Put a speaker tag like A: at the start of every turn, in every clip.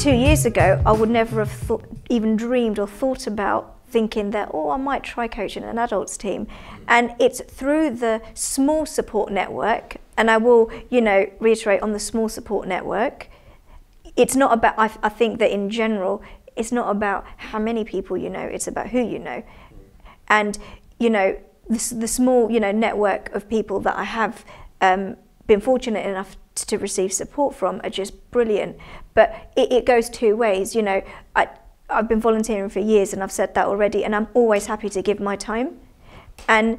A: 2 years ago, I would never have even dreamed or thought about thinking that, oh, I might try coaching an adults team. And it's through the small support network, and I will, you know, reiterate on the small support network. It's not about, I think that in general, it's not about how many people you know, it's about who you know. And, you know, the small, you know, network of people that I have been fortunate enough to receive support from are just brilliant. But it goes two ways, you know. I've been volunteering for years, and I've said that already, and I'm always happy to give my time. And,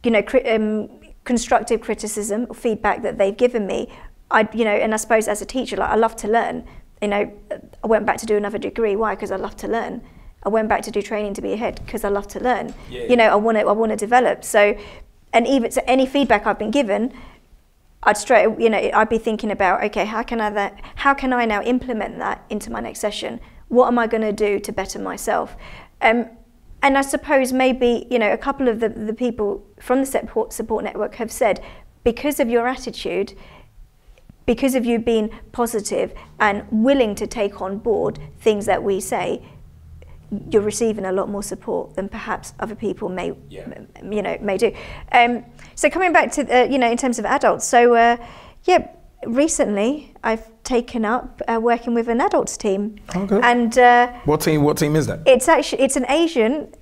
A: you know, constructive criticism or feedback that they've given me, you know, and I suppose as a teacher, like, I love to learn. You know, I went back to do another degree. Why? Because I love to learn. I went back to do training to be a head because I love to learn. Yeah. You know, I want to develop. So, and even so, any feedback I've been given, I'd be thinking about, okay, how can I now implement that into my next session? What am I going to do to better myself? And I suppose maybe, you know, a couple of the people from the support network have said, because of your attitude, because of you being positive and willing to take on board things that we say, you're receiving a lot more support than perhaps other people may do. So coming back to, you know, in terms of adults, so recently I've taken up working with an adults team. Okay. And
B: what team is that?
A: It's an Asian.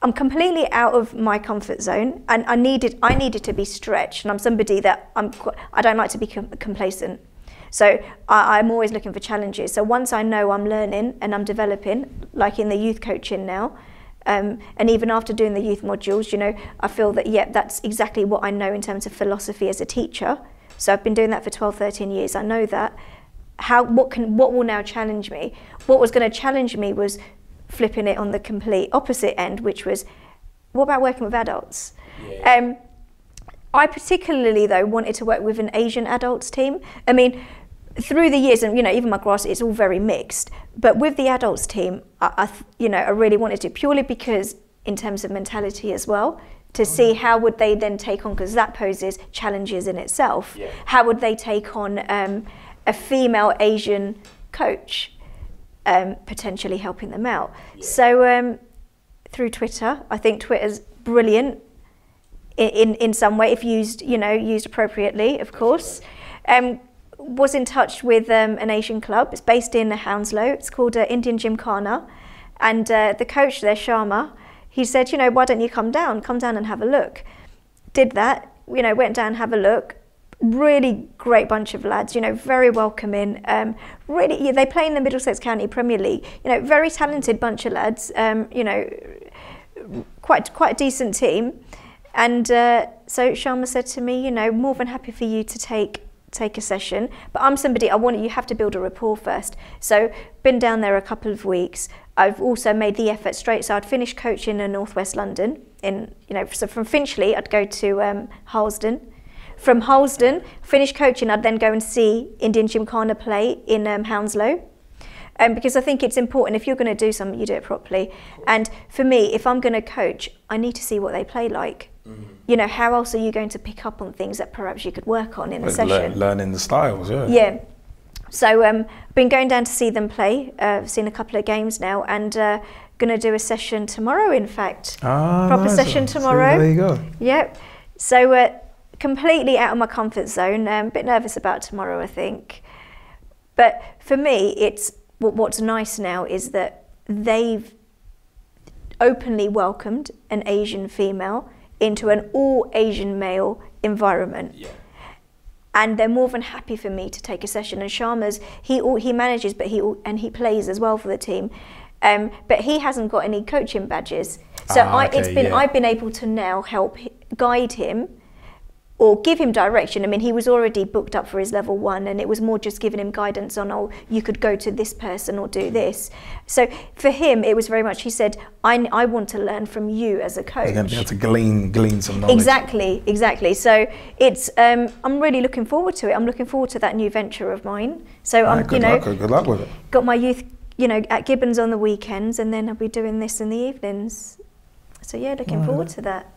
A: I'm completely out of my comfort zone, and I needed to be stretched. And I'm somebody that I don't like to be complacent. So I'm always looking for challenges. So once I know I'm learning and I'm developing, like in the youth coaching now, and even after doing the youth modules, you know, I feel that, yeah, that's exactly what I know in terms of philosophy as a teacher. So I've been doing that for 12, 13 years. I know that. What will now challenge me? What was going to challenge me was flipping it on the complete opposite end, which was, what about working with adults? Yeah. I particularly, though, wanted to work with an Asian adults team. I mean, through the years, and, you know, even my grass, it's all very mixed. But with the adults team, I really wanted to, purely because in terms of mentality as well, to see how would they then take on, because that poses challenges in itself. Yeah. How would they take on a female Asian coach, potentially helping them out? Yeah. So through Twitter, I think Twitter's brilliant in some way, if used appropriately, of course. Was in touch with an Asian club. It's based in Hounslow. It's called Indian Gymkhana, and the coach there, Sharma, he said, you know, why don't you come down and have a look? Did that, you know, went down, have a look. Really great bunch of lads, you know, very welcoming. Really, they play in the Middlesex County Premier League. You know, very talented bunch of lads. You know, quite a decent team. And so Sharma said to me, you know, more than happy for you to take a session, but I'm somebody, you have to build a rapport first. So been down there a couple of weeks. I've also made the effort straight, so I'd finish coaching in North West London, so from Finchley I'd go to Harlesden. From Harlesden, finish coaching, I'd then go and see Indian Gymkhana play in Hounslow. Because I think it's important, if you're going to do something, you do it properly. And for me, if I'm going to coach, I need to see what they play like. Mm-hmm. You know, how else are you going to pick up on things that perhaps you could work on in the session?
B: Learning the styles, yeah.
A: Yeah. So been going down to see them play. Seen a couple of games now, and going to do a session tomorrow, in fact. Proper nice. Session tomorrow.
B: See, there you go.
A: Yep. So completely out of my comfort zone. A bit nervous about tomorrow, I think. But for me, it's what's nice now is that they've openly welcomed an Asian female into an all Asian male environment. Yeah. And they're more than happy for me to take a session. And Sharma's, he manages, but he plays as well for the team. But he hasn't got any coaching badges. So I've been able to now help guide him or give him direction. I mean, he was already booked up for his level 1, and it was more just giving him guidance on, oh, you could go to this person or do this. So for him, it was very much, he said, I want to learn from you as a coach. You're going to be able
B: to glean some knowledge.
A: Exactly. So it's, I'm really looking forward to it. I'm looking forward to that new venture of mine. So
B: good luck with it.
A: Got my youth, at Gibbons on the weekends, and then I'll be doing this in the evenings. So yeah, looking forward to that.